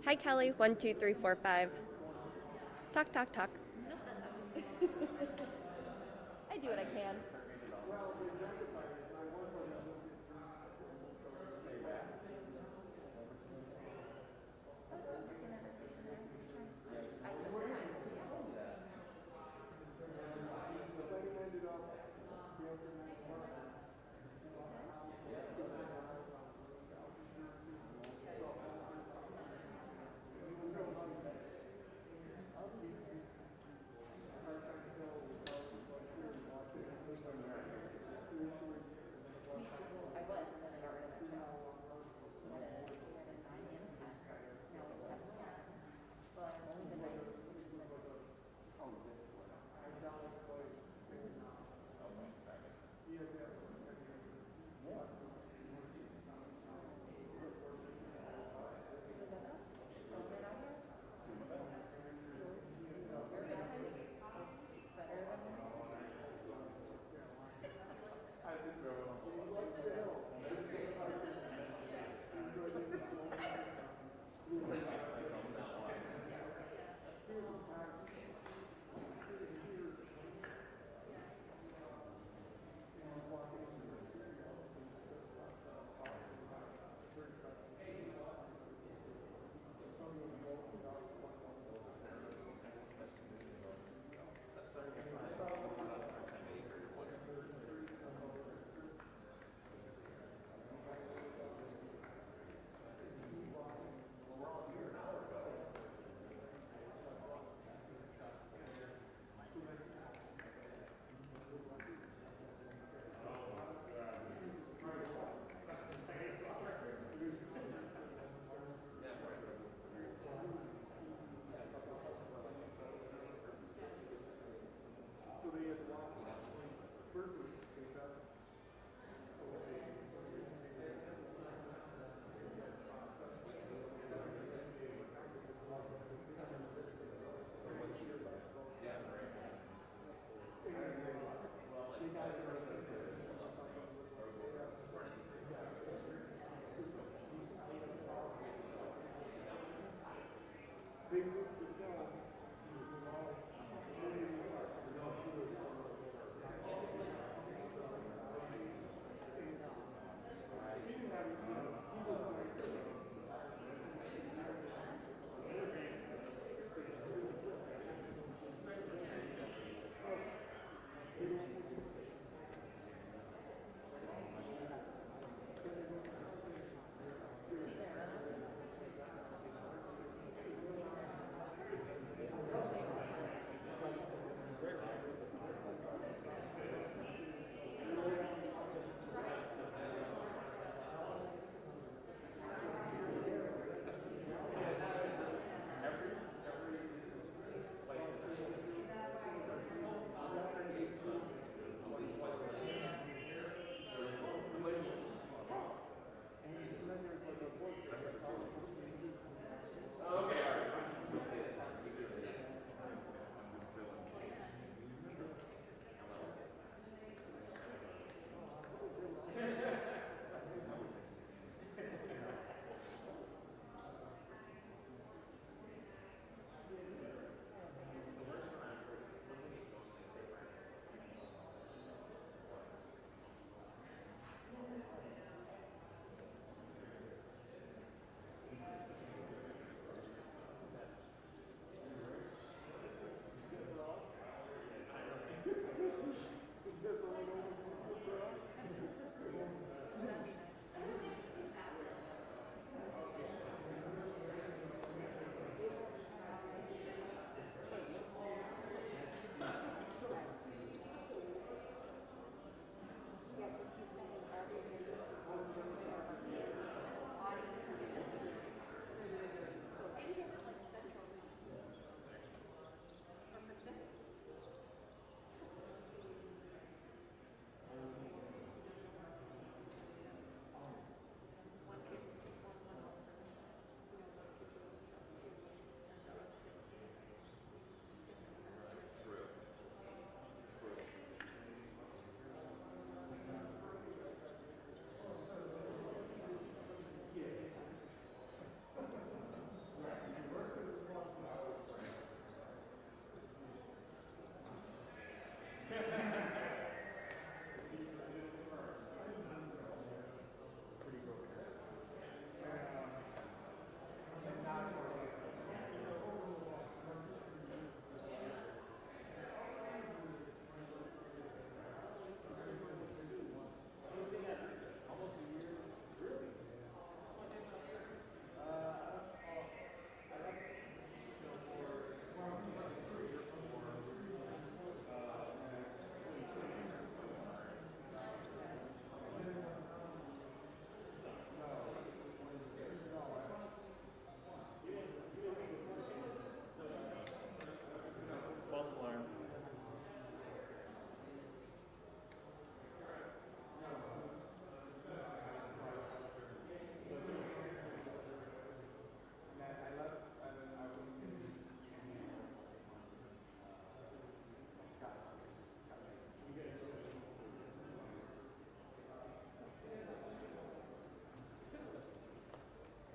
Hi, Kelly. 1, 2, 3, 4, 5. Talk, talk, talk. I do what I can.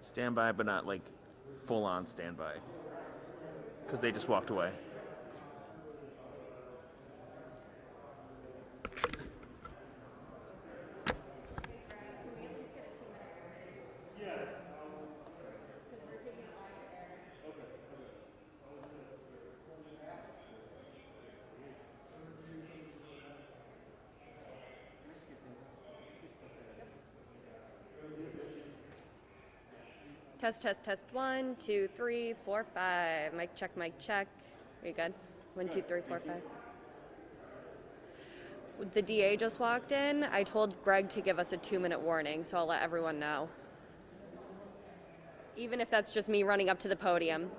Standby, but not like full-on standby, because they just walked away. Test, test, test. 1, 2, 3, 4, 5. Mic check, mic check. Are you good? 1, 2, 3, 4, 5. The DA just walked in. I told Greg to give us a 2-minute warning, so I'll let everyone know. Even if that's just me running up to the podium.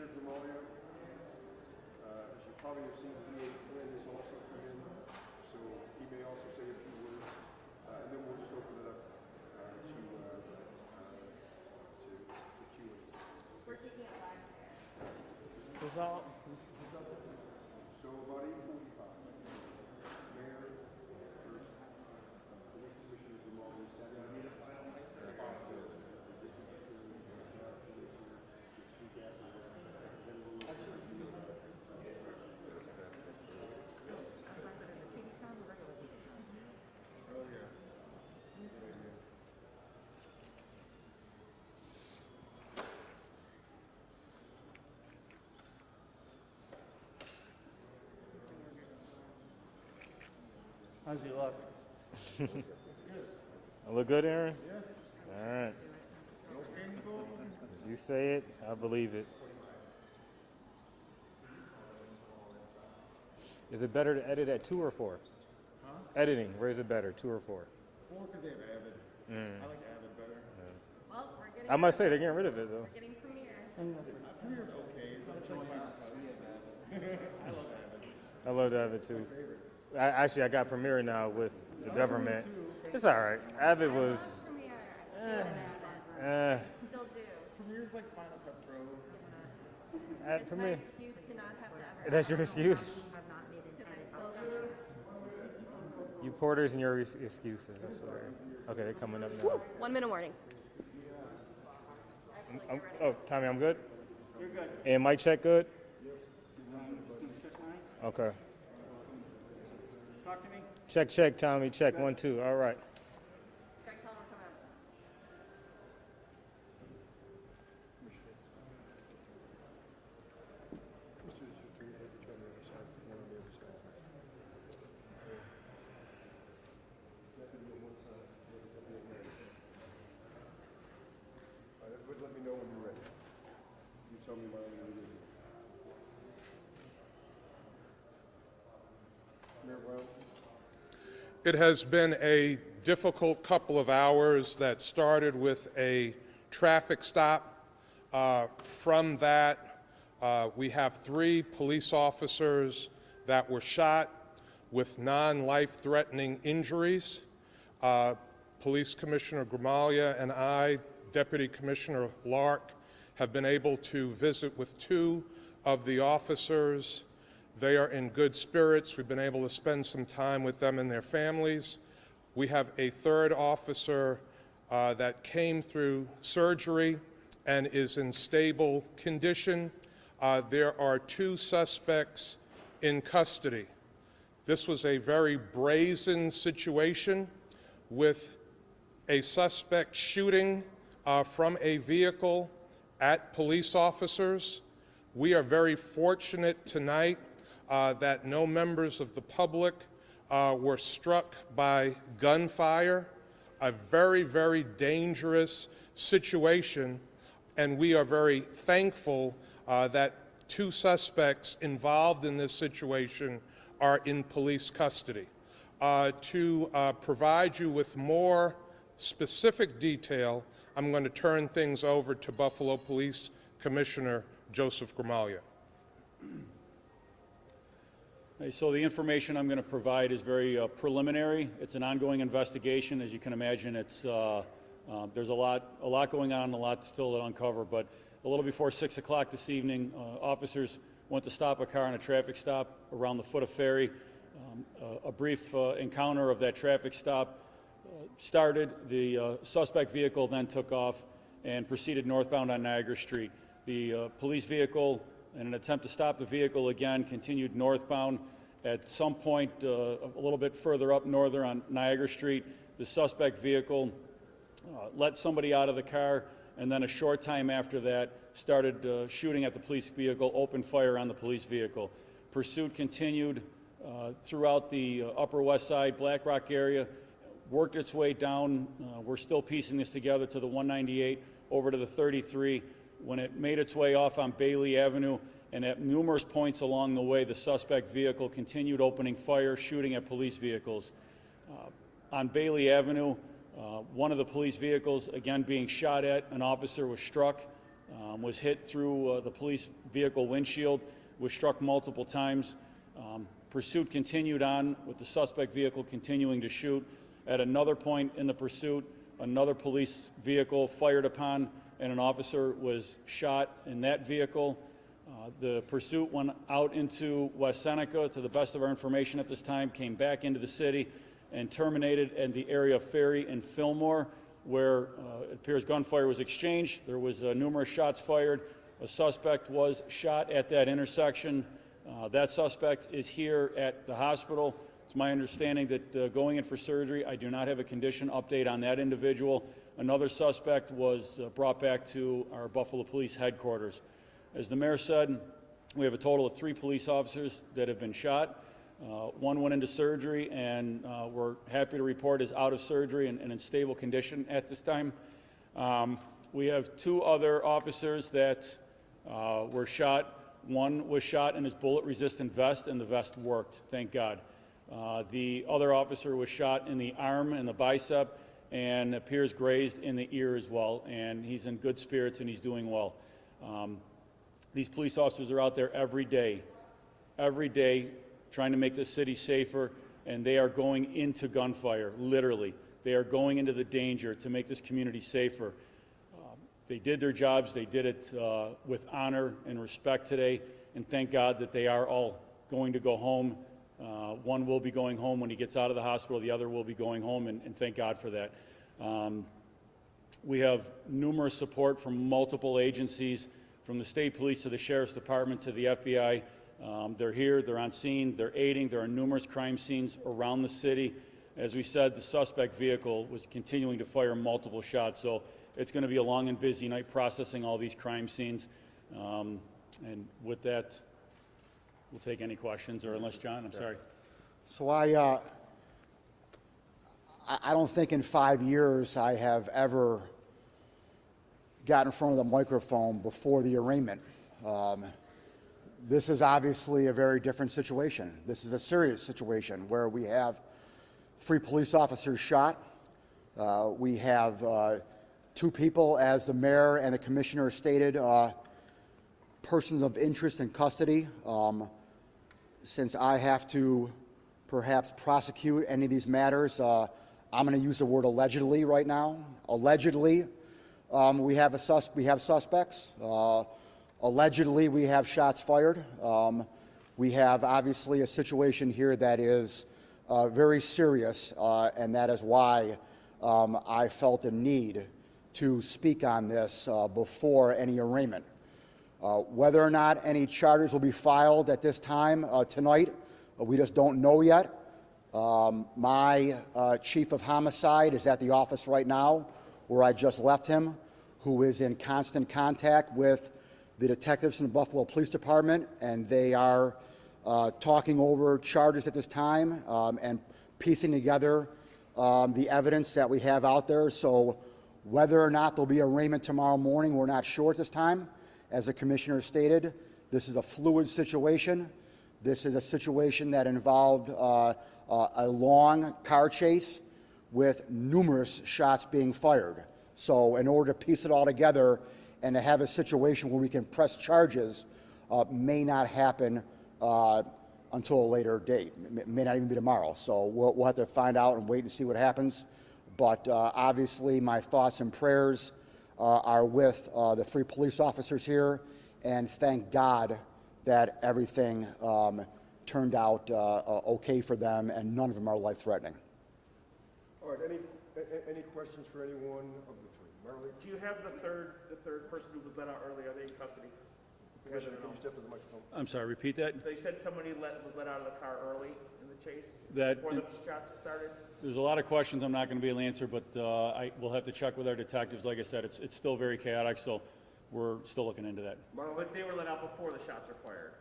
Commissioner Gramalia, as you probably have seen, DA Flynn has also come in, so he may also say a few words, and then we'll just open it up to Q&A. We're taking it live here. So about 8:45, Mayor, first, Police Commissioner Gramalia, second, How's he look? I look good, Aaron? Yeah. All right. You say it, I believe it. Is it better to edit at 2 or 4? Huh? Editing, where is it better, 2 or 4? 4 because they have Avid. I like Avid better. Well, we're getting. I must say, they're getting rid of it, though. We're getting Premiere. Premiere's okay. It's like Final Cut. I love Avid. I love Avid, too. Actually, I got Premiere now with the government. It's all right. Avid was... Premiere. Still do. Premiere's like Final Cut Pro. It's my Premiere. excuse to not have to ever. That's your excuse? Because I still do. You porters and your excuses, I swear. Okay, they're coming up now. 1 minute warning. Oh, Tommy, I'm good? You're good. And mic check good? Okay. Talk to me. Check, check, Tommy. Check, 1, 2. All right. Greg, tell them to come out. Let me know when you're ready. You tell me when I'm ready. Mayor Brown? It has been a difficult couple of hours that started with a traffic stop. From that, we have 3 police officers that were shot with non-life-threatening injuries. Police Commissioner Gramalia and I, Deputy Commissioner Lark, have been able to visit with 2 of the officers. They are in good spirits. We've been able to spend some time with them and their families. We have a 3rd officer that came through surgery and is in stable condition. There are 2 suspects in custody. This was a very brazen situation with a suspect shooting from a vehicle at police officers. We are very fortunate tonight that no members of the public were struck by gunfire, a very, very dangerous situation, and we are very thankful that 2 suspects involved in this situation are in police custody. To provide you with more specific detail, I'm going to turn things over to Buffalo Police Commissioner Joseph Gramalia. So the information I'm going to provide is very preliminary. It's an ongoing investigation. As you can imagine, it's there's a lot going on, a lot still to uncover. But a little before 6 o'clock this evening, officers went to stop a car on a traffic stop around the foot of Ferry. A brief encounter of that traffic stop started. The suspect vehicle then took off and proceeded northbound on Niagara Street. The police vehicle, in an attempt to stop the vehicle again, continued northbound. At some point a little bit further up northern on Niagara Street, the suspect vehicle let somebody out of the car, and then a short time after that started shooting at the police vehicle, opened fire on the police vehicle. Pursuit continued throughout the Upper West Side, Black Rock area, worked its way down. We're still piecing this together to the 198 over to the 33. When it made its way off on Bailey Avenue, and at numerous points along the way, the suspect vehicle continued opening fire, shooting at police vehicles. On Bailey Avenue, one of the police vehicles, again being shot at, an officer was struck. was hit through the police vehicle windshield, was struck multiple times. Pursuit continued on with the suspect vehicle continuing to shoot. At another point in the pursuit, another police vehicle fired upon and an officer was shot in that vehicle. The pursuit went out into West Seneca, to the best of our information at this time, came back into the city and terminated in the area of Ferry and Fillmore, where it appears gunfire was exchanged. There was numerous shots fired. A suspect was shot at that intersection. That suspect is here at the hospital. It's my understanding that going in for surgery, I do not have a condition update on that individual. Another suspect was brought back to our Buffalo Police headquarters. As the mayor said, we have a total of 3 police officers that have been shot. One went into surgery and we're happy to report is out of surgery and in stable condition at this time. We have 2 other officers that were shot. One was shot in his bullet-resistant vest, and the vest worked, thank God. The other officer was shot in the arm and the bicep and appears grazed in the ear as well, and he's in good spirits and he's doing well. These police officers are out there every day, trying to make this city safer, and they are going into gunfire, literally. They are going into the danger to make this community safer. They did their jobs. They did it with honor and respect today, and thank God that they are all going to go home. One will be going home when he gets out of the hospital. The other will be going home, and thank God for that. We have numerous support from multiple agencies, from the state police to the sheriff's department to the FBI. They're here, they're on scene, they're aiding. There are numerous crime scenes around the city. As we said, the suspect vehicle was continuing to fire multiple shots, so it's going to be a long and busy night processing all these crime scenes. And with that, we'll take any questions, or unless, John, I'm sorry. So I don't think in 5 years I have ever got in front of the microphone before the arraignment. This is obviously a very different situation. This is a serious situation where we have 3 police officers shot. We have 2 people, as the mayor and the commissioner stated, persons of interest in custody. Since I have to perhaps prosecute any of these matters, I'm going to use the word allegedly right now. Allegedly, we have suspects. Allegedly, we have shots fired. We have obviously a situation here that is very serious, and that is why I felt a need to speak on this before any arraignment. Whether or not any charges will be filed at this time tonight, we just don't know yet. My chief of homicide is at the office right now, where I just left him, who is in constant contact with the detectives in the Buffalo Police Department, and they are talking over charges at this time and piecing together the evidence that we have out there. So whether or not there'll be arraignment tomorrow morning, we're not sure at this time. As the commissioner stated, this is a fluid situation. This is a situation that involved a long car chase with numerous shots being fired. So in order to piece it all together and to have a situation where we can press charges may not happen until a later date. It may not even be tomorrow. So we'll have to find out and wait and see what happens. But obviously my thoughts and prayers are with the 3 police officers here, and thank God that everything turned out okay for them and none of them are life-threatening. All right, any questions for anyone of the 3? Marley? Do you have the third person who was let out early? Are they in custody? Commissioner, can you step to the microphone? I'm sorry, repeat that? They said somebody was let out of the car early in the chase Before the shots started? There's a lot of questions I'm not going to be able to answer, but we'll have to check with our detectives. Like I said, it's still very chaotic, so we're still looking into that. But they were let out before the shots were fired.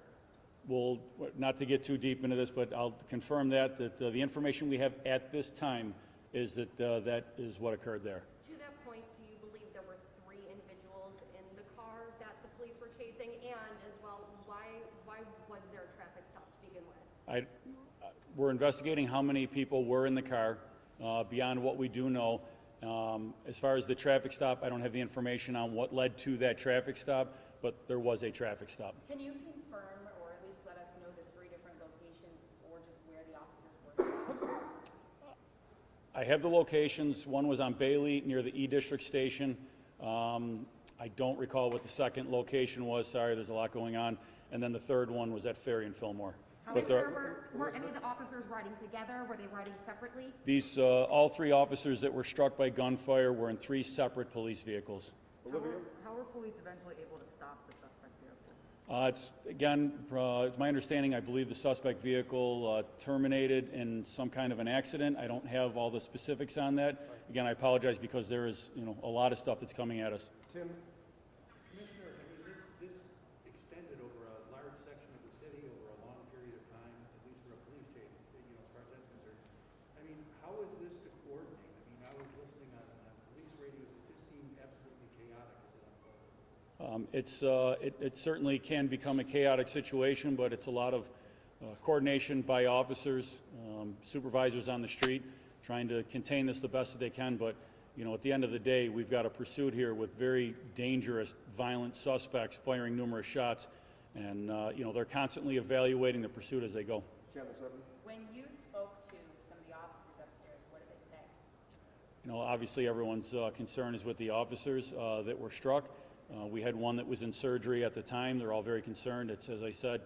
We'll, not to get too deep into this, but I'll confirm that the information we have at this time is that that is what occurred there. To that point, do you believe there were 3 individuals in the car that the police were chasing? And as well, why was there a traffic stop to begin with? We're investigating how many people were in the car. Beyond what we do know, As far as the traffic stop, I don't have the information on what led to that traffic stop, but there was a traffic stop. Can you confirm or at least let us know the 3 different locations or just where the officers were? I have the locations. One was on Bailey near the E District station. I don't recall what the second location was. Sorry, there's a lot going on. And then the third one was at Ferry and Fillmore. But Were any of the officers riding together? Were they riding separately? these, all 3 officers that were struck by gunfire were in 3 separate police vehicles. How were police eventually able to stop the suspect vehicle? It's, again, it's my understanding, I believe the suspect vehicle terminated in some kind of an accident. I don't have all the specifics on that. Again, I apologize because there is, a lot of stuff that's coming at us. Tim? Commissioner, this extended over a large section of the city over a long period of time, at least for a police chief, as far as that's concerned. I mean, how is this to coordinate? I mean, I was listening on police radios, it just seemed absolutely chaotic as it unfolded. It certainly can become a chaotic situation, but it's a lot of coordination by officers, supervisors on the street, trying to contain this the best that they can. But, at the end of the day, we've got a pursuit here with very dangerous, violent suspects firing numerous shots. And, they're constantly evaluating the pursuit as they go. Channel 7? When you spoke to some of the officers upstairs, what did they say? Obviously everyone's concern is with the officers that were struck. We had one that was in surgery at the time. They're all very concerned. It's, as I said,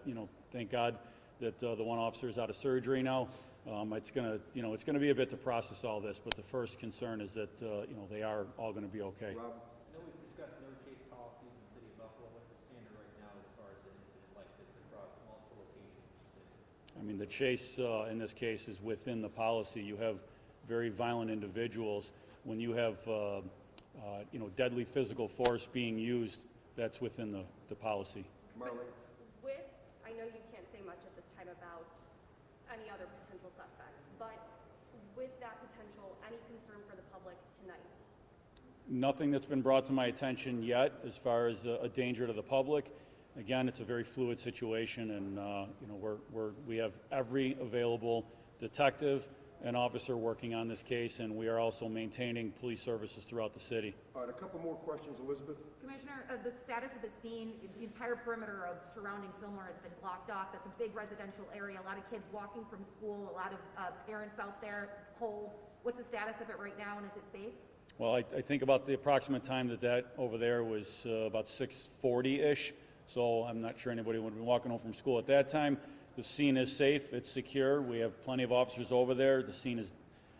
thank God that the one officer is out of surgery now. It's gonna be a bit to process all this, but the first concern is that, they are all gonna be okay. Rob? I know we've discussed no chase policies in the city of Buffalo. What's the standard right now as far as an incident like this across multiple locations in the city? I mean, the chase in this case is within the policy. You have very violent individuals. When you have, deadly physical force being used, that's within the policy. Marley? I know you can't say much at this time about any other potential suspects, but with that potential, any concern for the public tonight? Nothing that's been brought to my attention yet as far as a danger to the public. Again, it's a very fluid situation, and we have every available detective and officer working on this case, and we are also maintaining police services throughout the city. All right, a couple more questions. Elizabeth? Commissioner, the status of the scene, the entire perimeter of surrounding Fillmore has been blocked off. That's a big residential area, a lot of kids walking from school, a lot of parents out there. It's cold. What's the status of it right now, and is it safe? Well, I think about the approximate time that over there was about 6:40-ish, so I'm not sure anybody would have been walking home from school at that time. The scene is safe, it's secure, we have plenty of officers over there. The scene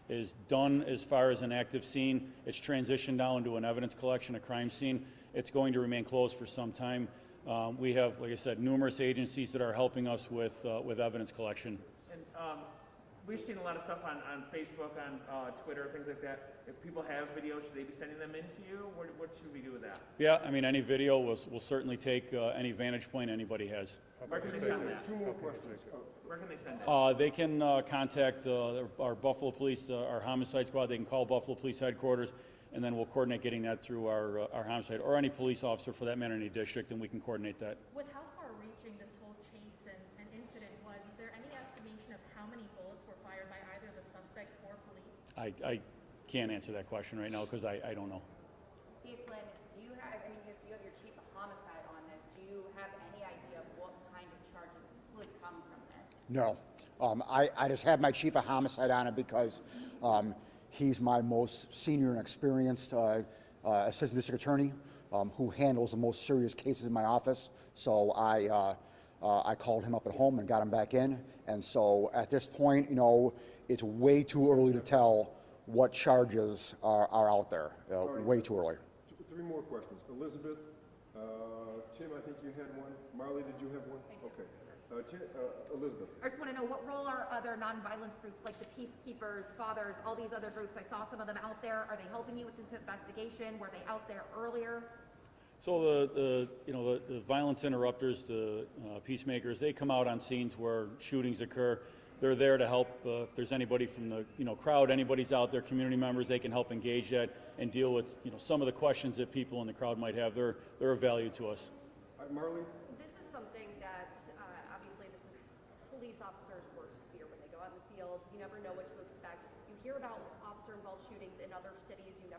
is done as far as an active scene. It's transitioned now into an evidence collection, a crime scene. It's going to remain closed for some time. We have, like I said, numerous agencies that are helping us with evidence collection. And we've seen a lot of stuff on Facebook, on Twitter, things like that. If people have videos, should they be sending them in to you? What should we do with that? Yeah, I mean, any video will certainly take any vantage point anybody has. Where can they send that? Two more questions. Where can they send it? They can contact our Buffalo Police, our homicide squad. They can call Buffalo Police headquarters, and then we'll coordinate getting that through our homicide, or any police officer for that matter in any district, and we can coordinate that. With how far-reaching this whole chase and incident was, is there any estimation of how many bullets were fired by either the suspects or police? I can't answer that question right now because I don't know. Chief Flynn, do you have, I mean, you have your chief of homicide on this. Do you have any idea of what kind of charges could come from this? No. I just have my chief of homicide on it because he's my most senior and experienced assistant district attorney who handles the most serious cases in my office. So I called him up at home and got him back in. And so at this point, it's way too early to tell what charges are out there. Way too early. Three more questions. Elizabeth, Tim, I think you had one. Marley, did you have one? Okay. Elizabeth. I just want to know, what role are other nonviolence groups like the Peacekeepers, Fathers, all these other groups? I saw some of them out there. Are they helping you with this investigation? Were they out there earlier? So the violence interrupters, the peacemakers, they come out on scenes where shootings occur. They're there to help. If there's anybody from the crowd, anybody's out there, community members, they can help engage that and deal with some of the questions that people in the crowd might have. They're of value to us. Marley? This is something that, obviously, this is police officers' worst fear when they go out in the field. You never know what to expect. You hear about officer-involved shootings in other cities. You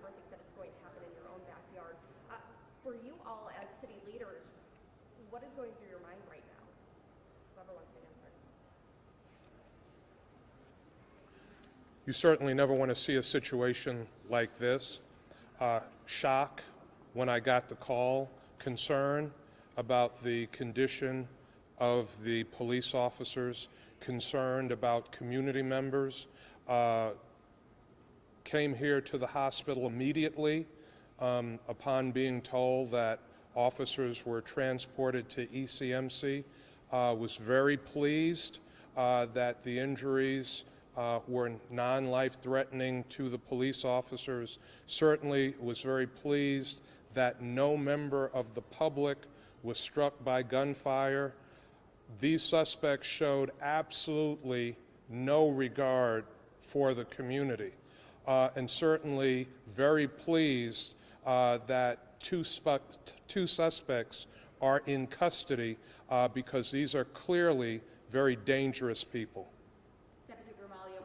all as city leaders, what is going through your mind right now? Whoever wants to answer. You certainly never want to see a situation like this. Shock when I got the call, concern about the condition of the police officers, concerned about community members. Came here to the hospital immediately upon being told that officers were transported to ECMC. Was very pleased that the injuries were non-life-threatening to the police officers. Certainly was very pleased that no member of the public was struck by gunfire. These suspects showed absolutely no regard for the community. And certainly very pleased that two suspects are in custody because these are clearly very dangerous people. Deputy Vermalio,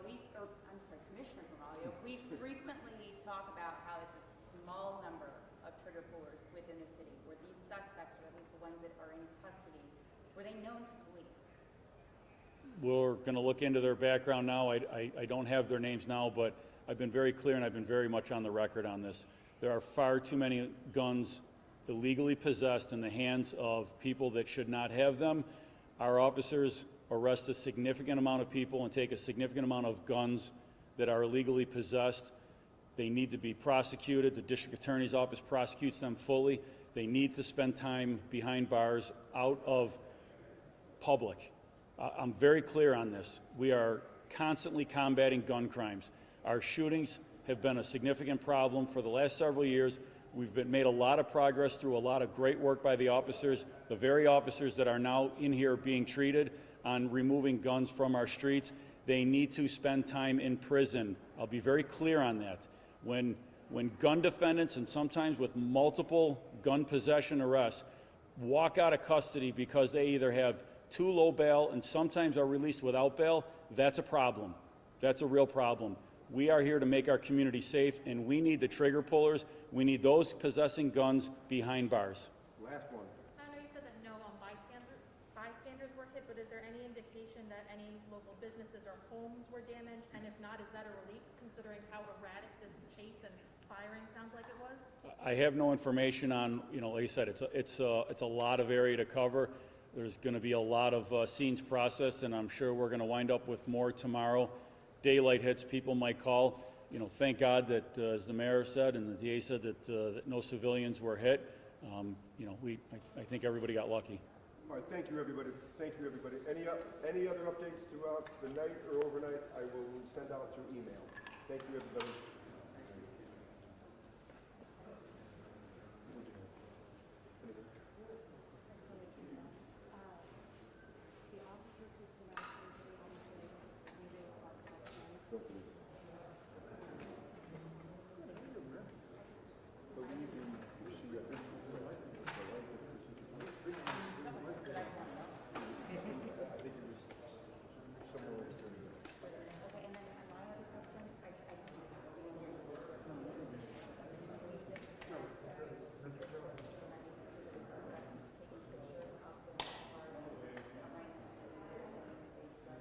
Commissioner Vermalio, we frequently talk about how it's a small number of trigger pullers within the city, where these suspects, or at least the ones that are in custody, were they known to police? We're going to look into their background now. I don't have their names now, but I've been very clear and I've been very much on the record on this. There are far too many guns illegally possessed in the hands of people that should not have them. Our officers arrest a significant amount of people and take a significant amount of guns that are illegally possessed. They need to be prosecuted. The district attorney's office prosecutes them fully. They need to spend time behind bars, out of public. I'm very clear on this. We are constantly combating gun crimes. Our shootings have been a significant problem for the last several years. We've made a lot of progress through a lot of great work by the officers, the very officers that are now in here being treated on removing guns from our streets. They need to spend time in prison. I'll be very clear on that. When gun defendants, and sometimes with multiple gun possession arrests, walk out of custody because they either have too low bail and sometimes are released without bail, that's a problem. That's a real problem. We are here to make our community safe, and we need the trigger pullers. We need those possessing guns behind bars. Last one. I know you said that no bystanders were hit, but is there any indication that any local businesses or homes were damaged? And if not, is that a relief considering how erratic this chase and firing sounds like it was? I have no information on, like I said, it's a lot of area to cover. There's going to be a lot of scenes processed, and I'm sure we're going to wind up with more tomorrow. Daylight hits, people might call. Thank God that, as the mayor said and the DA said, that no civilians were hit. I think everybody got lucky. All right, thank you, everybody. Thank you, everybody. Any other updates throughout the night or overnight, I will send out through email. Thank you, everybody.